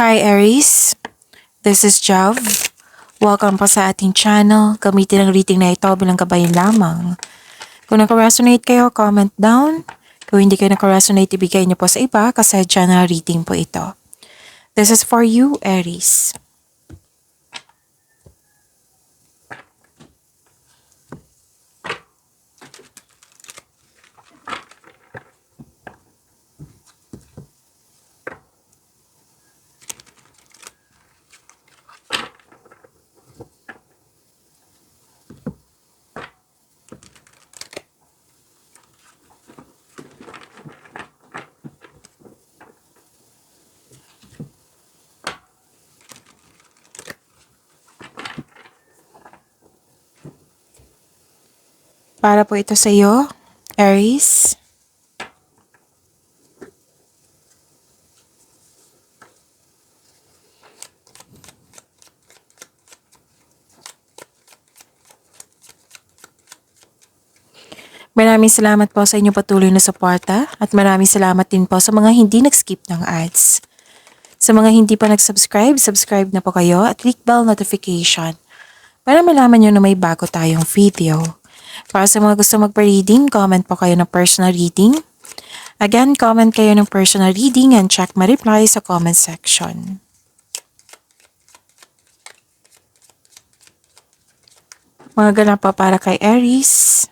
Hi Aries, this is Jav. Welcome po sa ating channel. Gamitin ang reading na ito bilang gabayan lamang. Kung naka-resonate kayo, comment down. Kung hindi kayo naka-resonate, ibigay niyo po sa iba kasi general reading po ito. This is for you, Aries. Para po ito sa iyo, Aries. Maraming salamat po sa inyong patuloy na suporta at maraming salamat din po sa mga hindi nag-skip ng ads. Sa mga hindi pa nag-subscribe, subscribe na po kayo at click bell notification para malaman nyo na may bago tayong video. Para sa mga gusto magpa-reading, comment po kayo ng personal reading. Again, comment kayo ng personal reading and check my reply sa comment section. Mga ganap pa para kay Aries.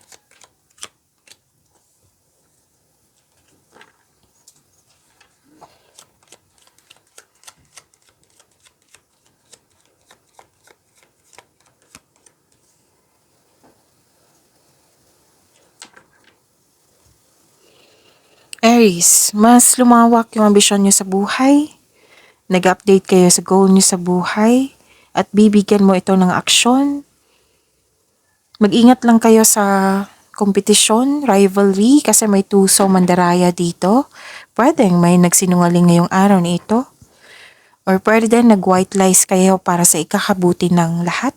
Aries, mas lumawak yung ambisyon nyo sa buhay. Nag-update kayo sa goal nyo sa buhay at bibigyan mo ito ng aksyon. Mag-ingat lang kayo sa kompetisyon, rivalry kasi may tuso mandaraya dito. Pwedeng may nagsinungaling ngayong araw na ito. Or pwede din nag-white lies kayo para sa ikakabuti ng lahat.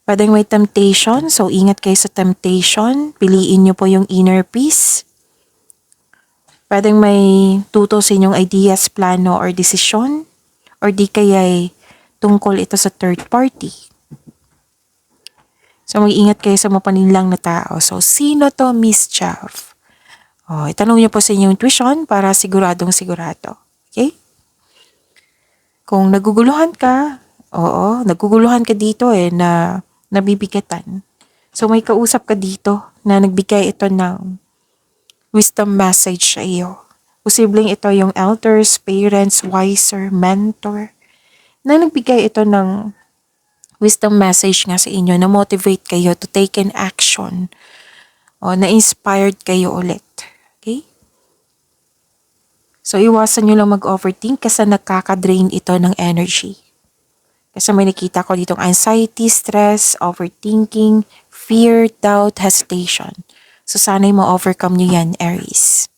Pwedeng may temptation, so ingat kayo sa temptation. Piliin nyo po yung inner peace. Pwedeng may tuto sa inyong ideas, plano, or desisyon. Or di kaya'y tungkol ito sa third party. So mag-ingat kayo sa mapaninlang na tao. So sino to, Miss Jav? Itanong niyo po sa inyong intuition para siguradong sigurado. Okay? Kung naguguluhan ka, naguguluhan ka dito na nabibigatan. So may kausap ka dito na nagbigay ito ng wisdom message sa iyo. Posibleng ito yung elders, parents, wiser, mentor, na nagbigay ito ng wisdom message nga sa inyo na motivate kayo to take an action o na-inspired kayo ulit. Okay? So iwasan nyo lang mag-overthink kasi nakaka-drain ito ng energy. Kasi may nakita ko ditong anxiety, stress, overthinking, fear, doubt, hesitation. So sana'y ma-overcome nyo yan, Aries.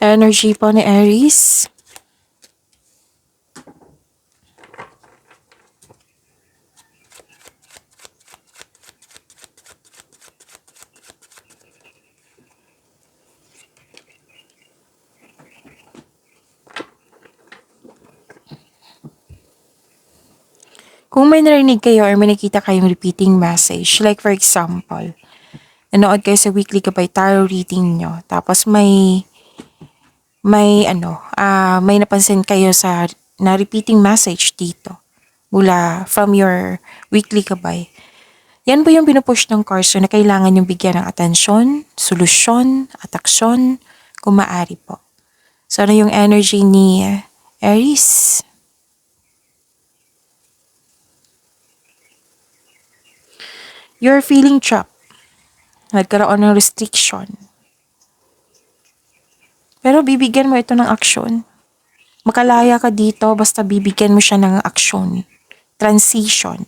Energy po ni Aries. Kung may narinig kayo or may nakita kayong repeating message, like for example, nanood kayo sa weekly gabay tarot reading nyo, tapos may napansin kayo na repeating message dito mula from your weekly gabay. Yan po yung pinupush ng cards na kailangan yung bigyan ng atensyon, solusyon, at aksyon kung maaari po. So ano yung energy ni Aries? You're feeling trapped. Nagkaroon ng restriction. Pero bibigyan mo ito ng aksyon. Makalaya ka dito basta bibigyan mo siya ng aksyon. Transition.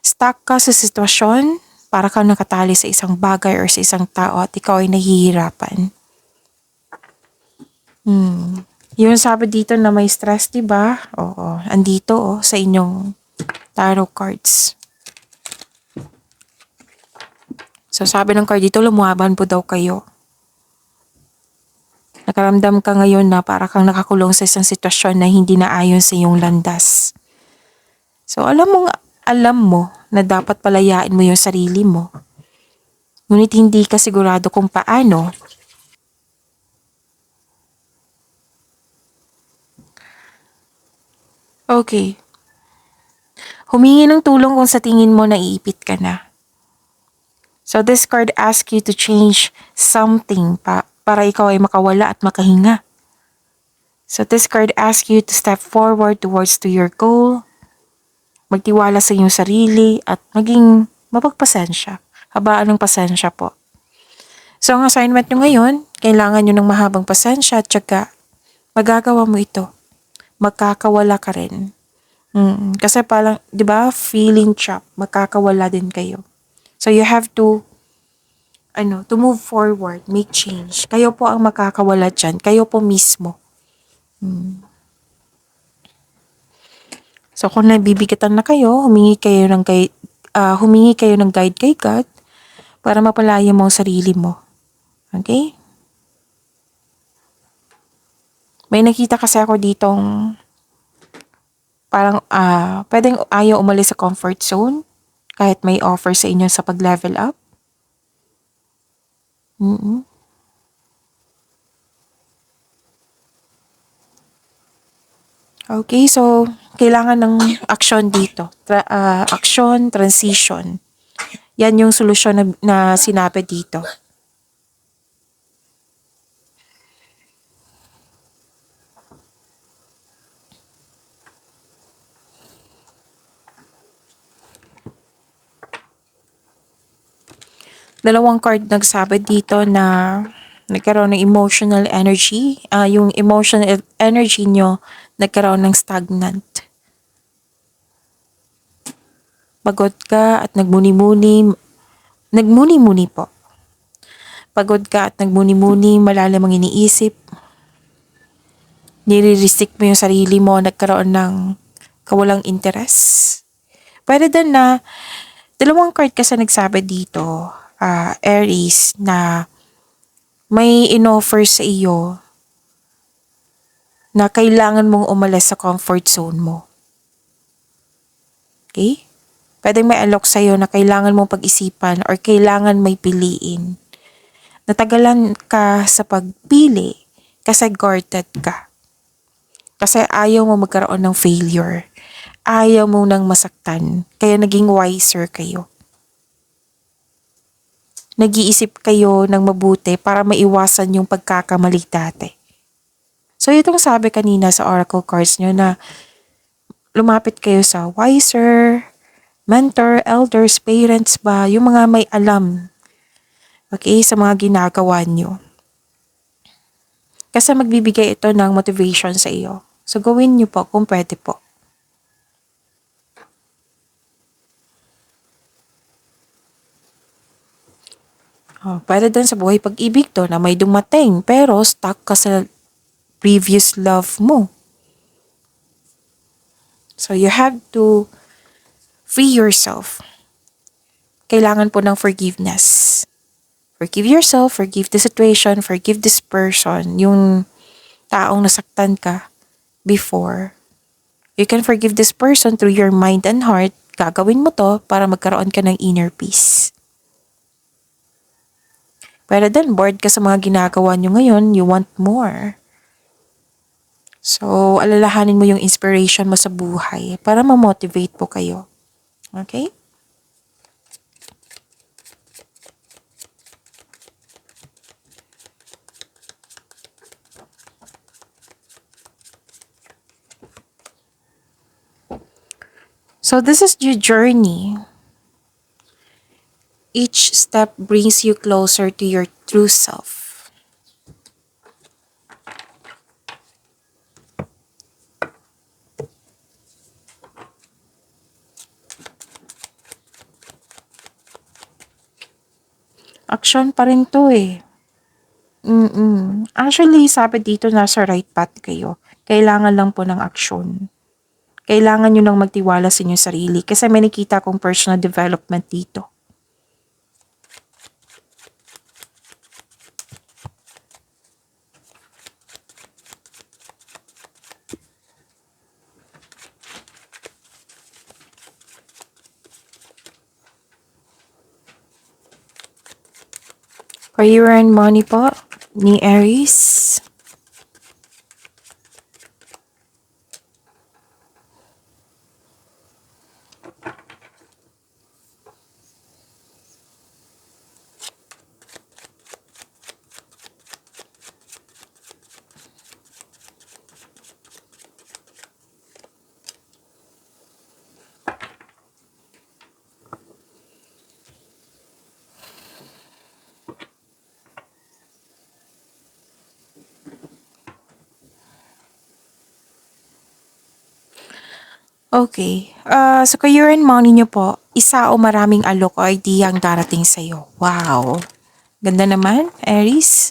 Stuck ka sa sitwasyon, para kang nakatali sa isang bagay or sa isang tao at ikaw ay nahihirapan. Yung sabi dito na may stress, di ba? Oo, andito sa inyong tarot cards. So sabi ng card dito, lumaban po daw kayo. Nakaramdam ka ngayon na para kang nakakulong sa isang sitwasyon na hindi na ayon sa iyong landas. So alam mo na dapat palayain mo yung sarili mo. Ngunit hindi ka sigurado kung paano. Okay. Humingi ng tulong kung sa tingin mo naiipit ka na. So this card asks you to change something para ikaw ay makawala at makahinga. So this card asks you to step forward towards to your goal, magtiwala sa iyong sarili at maging mapagpasensya. Habaan ng pasensya po. So ang assignment nyo ngayon, kailangan nyo ng mahabang pasensya at syaga. Magagawa mo ito. Magkakawala ka rin. Kasi parang, di ba, feeling trap, magkakawala din kayo. So you have to move forward, make change. Kayo po ang makakawala dyan. Kayo po mismo. So kung nabibigatan na kayo, humingi kayo ng guide kay God para mapalaya mo ang sarili mo. Okay? May nakita kasi ako ditong parang pwedeng ayaw umalis sa comfort zone kahit may offer sa inyo sa pag-level up. Okay, so kailangan ng action dito. Action, transition. Yan yung solusyon na sinabi dito. Dalawang card nagsabi dito na nagkaroon ng emotional energy. Yung emotional energy nyo nagkaroon ng stagnant. Pagod ka at nagmuni-muni po. Pagod ka at nagmuni-muni, malalim ang iniisip. Nire-restrict mo yung sarili mo, nagkaroon ng kawalang interes. Pwede din na, dalawang card kasi nagsabi dito, Aries, na may inoffer sa iyo na kailangan mong umalis sa comfort zone mo. Okay? Pwedeng may alok sa iyo na kailangan mong pag-isipan or kailangan may piliin. Natagalan ka sa pagpili kasi guarded ka. Kasi ayaw mo magkaroon ng failure. Ayaw mo nang masaktan. Kaya naging wiser kayo. Nag-iisip kayo ng mabuti para maiwasan yung pagkakamali dati. So itong sabi kanina sa oracle cards nyo na lumapit kayo sa wiser, mentor, elders, parents ba, yung mga may alam, okay, sa mga ginagawa nyo. Kasi magbibigay ito ng motivation sa iyo. So gawin nyo po kung pwede po. Pwede din sa buhay pag-ibig to na may dumating pero stuck ka sa previous love mo. So you have to free yourself. Kailangan po ng forgiveness. Forgive yourself, forgive the situation, forgive this person, yung taong nasaktan ka before. You can forgive this person through your mind and heart. Gagawin mo to para magkaroon ka ng inner peace. Pero then, bored ka sa mga ginagawa nyo ngayon, you want more. So, alalahanin mo yung inspiration mo sa buhay para ma-motivate po kayo. Okay? So, this is your journey. Each step brings you closer to your true self. Action pa rin to eh. Actually, sabi dito nasa right path kayo. Kailangan lang po ng aksyon. Kailangan nyo lang magtiwala sa inyong sarili kasi may nakita kong personal development dito. Career and money po ni Aries. Okay. Sa career and money nyo po, isa o maraming alok o idea ang darating sa'yo. Wow. Ganda naman, Aries.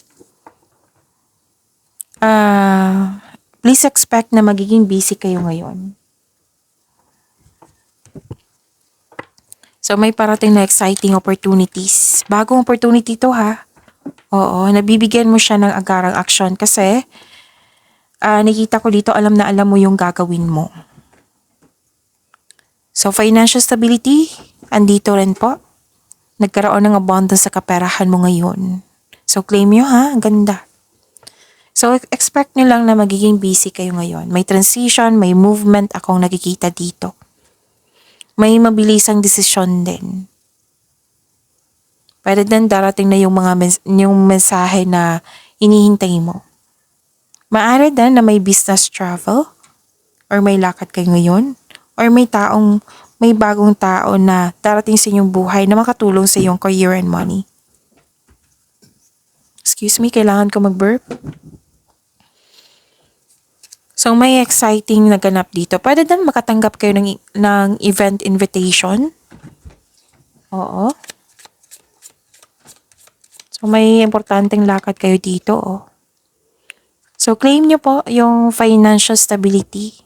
Please expect na magiging busy kayo ngayon. So may parating na exciting opportunities. Bagong opportunity to ha. Oo, nabibigyan mo siya ng agarang aksyon kasi nakita ko dito alam na alam mo yung gagawin mo. So financial stability, andito rin po. Nagkaroon ng abundance sa kaperahan mo ngayon. So claim nyo ha, ang ganda. So expect nyo lang na magiging busy kayo ngayon. May transition, may movement akong nakikita dito. May mabilisang desisyon din. Pwede din darating na yung mensahe na hinihintay mo. Maaari din na may business travel or may lakad kayo ngayon or may bagong tao na darating sa inyong buhay na makatulong sa iyong career and money. Excuse me, kailangan ko mag-burp. So may exciting na ganap dito. Pwede din makatanggap kayo ng event invitation. Oo. So may importanteng lakad kayo dito. Oh. So claim nyo po yung financial stability.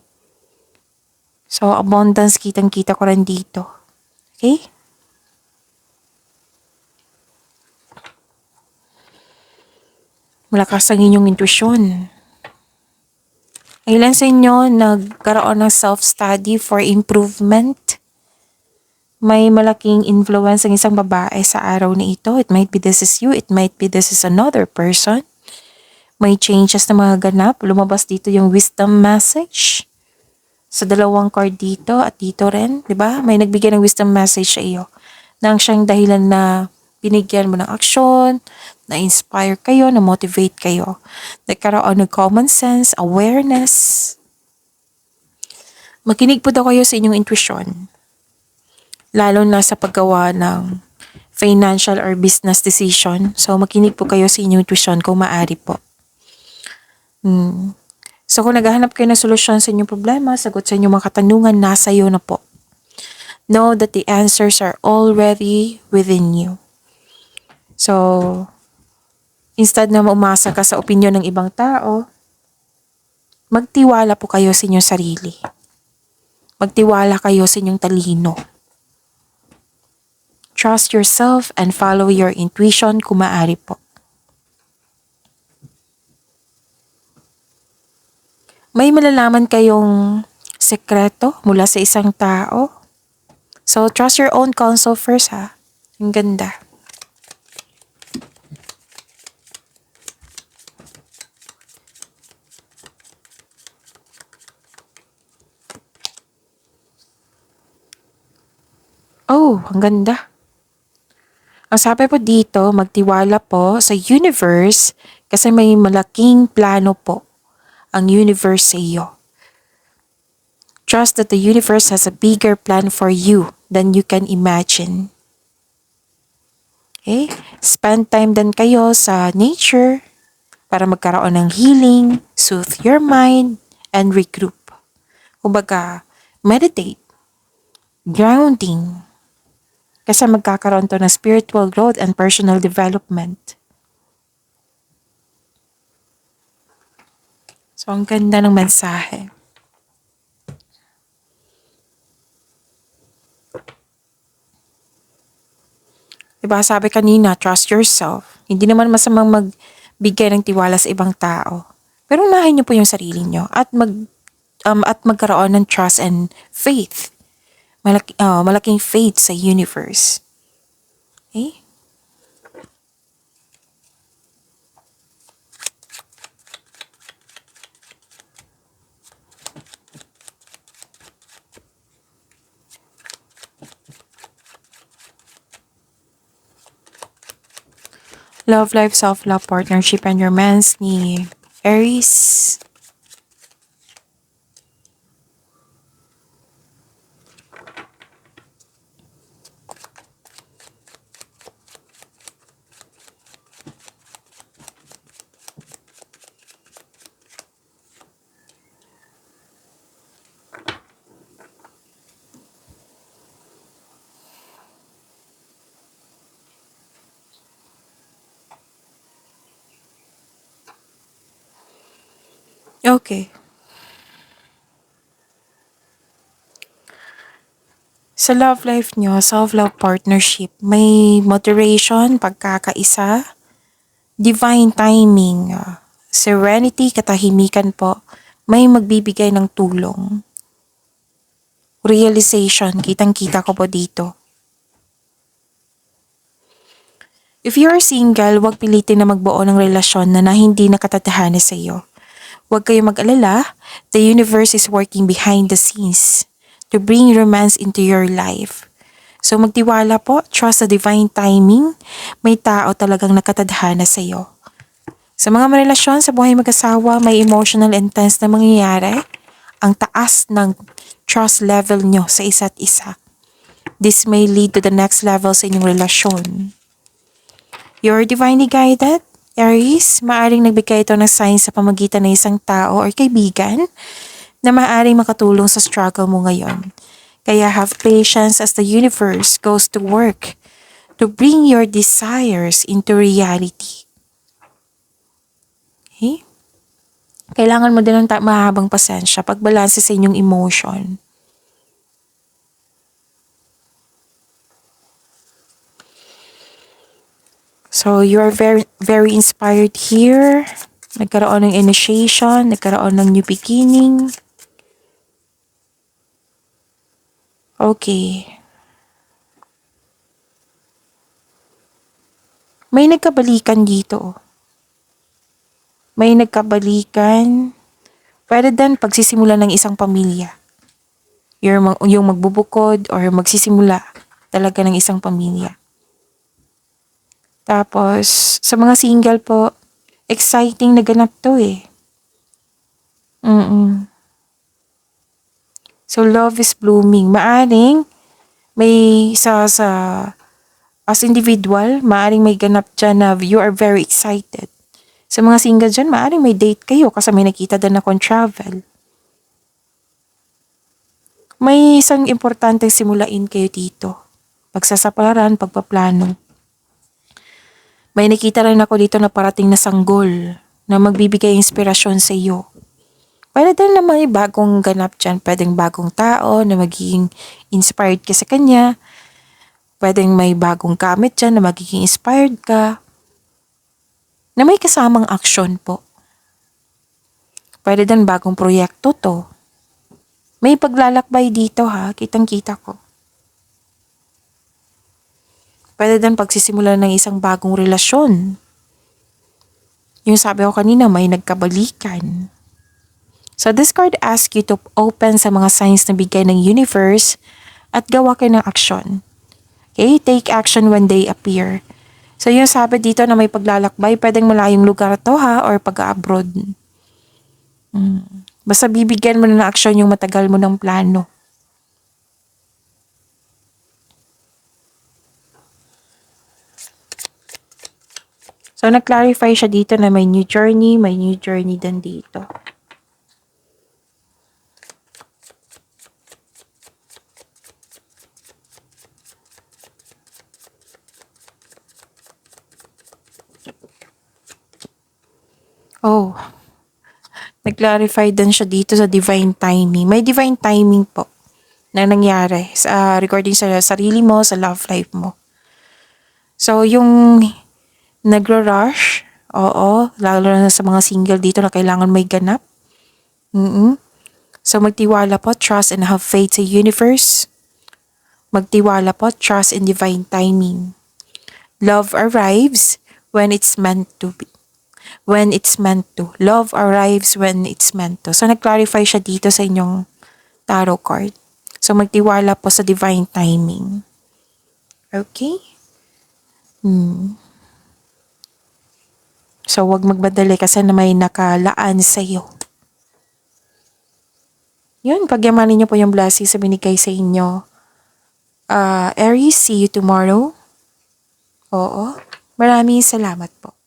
So abundance kitang-kita ko rin dito. Okay? Malakas ang inyong intuition. Ilan sa inyo nagkaroon ng self-study for improvement? May malaking influence ang isang babae sa araw na ito. It might be this is you. It might be this is another person. May changes na mga ganap. Lumabas dito yung wisdom message. Sa dalawang card dito at dito rin. Diba? May nagbigay ng wisdom message sa iyo. Nang siyang dahilan na binigyan mo ng aksyon, na-inspire kayo, na-motivate kayo. Nagkaroon ng common sense, awareness. Makinig po daw kayo sa inyong intuition. Lalo na sa paggawa ng financial or business decision. So, makinig po kayo sa inyong intuition kung maaari po. So, kung naghahanap kayo ng solusyon sa inyong problema, sagot sa inyong mga katanungan, nasa iyo na po. Know that the answers are already within you. So, instead na umasa ka sa opinion ng ibang tao, magtiwala po kayo sa inyong sarili. Magtiwala kayo sa inyong talino. Trust yourself and follow your intuition kung maaari po. May malalaman kayong sekreto mula sa isang tao. So, trust your own counsel first ha. Ang ganda. Oh, ang ganda. Ang sabi po dito, magtiwala po sa universe kasi may malaking plano po ang universe sa iyo. Trust that the universe has a bigger plan for you than you can imagine. Okay? Spend time din kayo sa nature para magkaroon ng healing, soothe your mind, and regroup. Kumbaga, meditate, grounding. Kasi magkakaroon to ng spiritual growth and personal development. So, ang ganda ng mensahe. Diba, sabi kanina, trust yourself. Hindi naman masamang magbigay ng tiwala sa ibang tao. Pero unahin niyo po yung sarili niyo at magkaroon ng trust and faith. Malaking faith sa universe. Okay? Love life, self-love, partnership, and romance ni Aries. Okay. Sa love life nyo, self-love partnership, may moderation, pagkakaisa, divine timing, serenity, katahimikan po, may magbibigay ng tulong. Realization, kitang-kita ko po dito. If you are single, huwag pilitin na magbuo ng relasyon na hindi nakatatahanan sa iyo. Huwag kayong mag-alala, the universe is working behind the scenes to bring romance into your life. So magtiwala po, trust the divine timing, may tao talagang nakatadhana sa iyo. Sa mga relasyon sa buhay mag-asawa, may emotional intense na mangyayari, ang taas ng trust level nyo sa isa't isa. This may lead to the next level sa inyong relasyon. You're divinely guided, Aries. Maaring nagbigay ito ng signs sa pamagitan ng isang tao or kaibigan na maaring makatulong sa struggle mo ngayon. Kaya have patience as the universe goes to work to bring your desires into reality. Okay? Kailangan mo din ng mahabang pasensya, pagbalanse sa inyong emotion. So, you are very, very inspired here. Nagkaroon ng initiation, nagkaroon ng new beginning. Okay. May nagkabalikan dito. May nagkabalikan. Pwede din pagsisimula ng isang pamilya. Yung magbubukod or magsisimula talaga ng isang pamilya. Tapos, sa mga single po, exciting na ganap to eh. So, love is blooming. Maaring may as individual, maaring may ganap dyan na you are very excited. Sa mga single dyan, maaring may date kayo kasi may nakita din akong travel. May isang importanteng simulain kayo dito. Pagsasapalaran, pagpaplano. May nakita rin ako dito na parating na sanggol na magbibigay inspirasyon sa iyo. Pwede din na may bagong ganap dyan. Pwedeng bagong tao na magiging inspired ka sa kanya. Pwedeng may bagong gamit dyan na magiging inspired ka. Na may kasamang aksyon po. Pwede din bagong proyekto to. May paglalakbay dito ha, kitang-kita ko. Pwede din pagsisimula ng isang bagong relasyon. Yung sabi ko kanina, may nagkabalikan. So this card asks you to open sa mga signs na bigay ng universe at gawa kayo ng aksyon. Okay? Take action when they appear. So yung sabi dito na may paglalakbay, pwedeng malayong lugar to ha, or pag-abroad. Basta bibigyan mo na ng aksyon yung matagal mo ng plano. So, nag-clarify siya dito na may new journey din dito. Oh, nag-clarify din siya dito sa divine timing. May divine timing po na nangyari sa regarding sa sarili mo, sa love life mo. So, yung nagro-rush, oo, lalo na sa mga single dito na kailangan may ganap. So, magtiwala po, trust and have faith sa universe. Magtiwala po, trust in divine timing. Love arrives when it's meant to be. When it's meant to. Love arrives when it's meant to. So, nag-clarify siya dito sa inyong tarot card. So, magtiwala po sa divine timing. Okay? So, wag magmadali kasi na may nakalaan sa iyo. Yun, pagyamanin niyo po yung blessings sa binigay sa inyo. Aries, see you tomorrow. Oo. Maraming salamat po.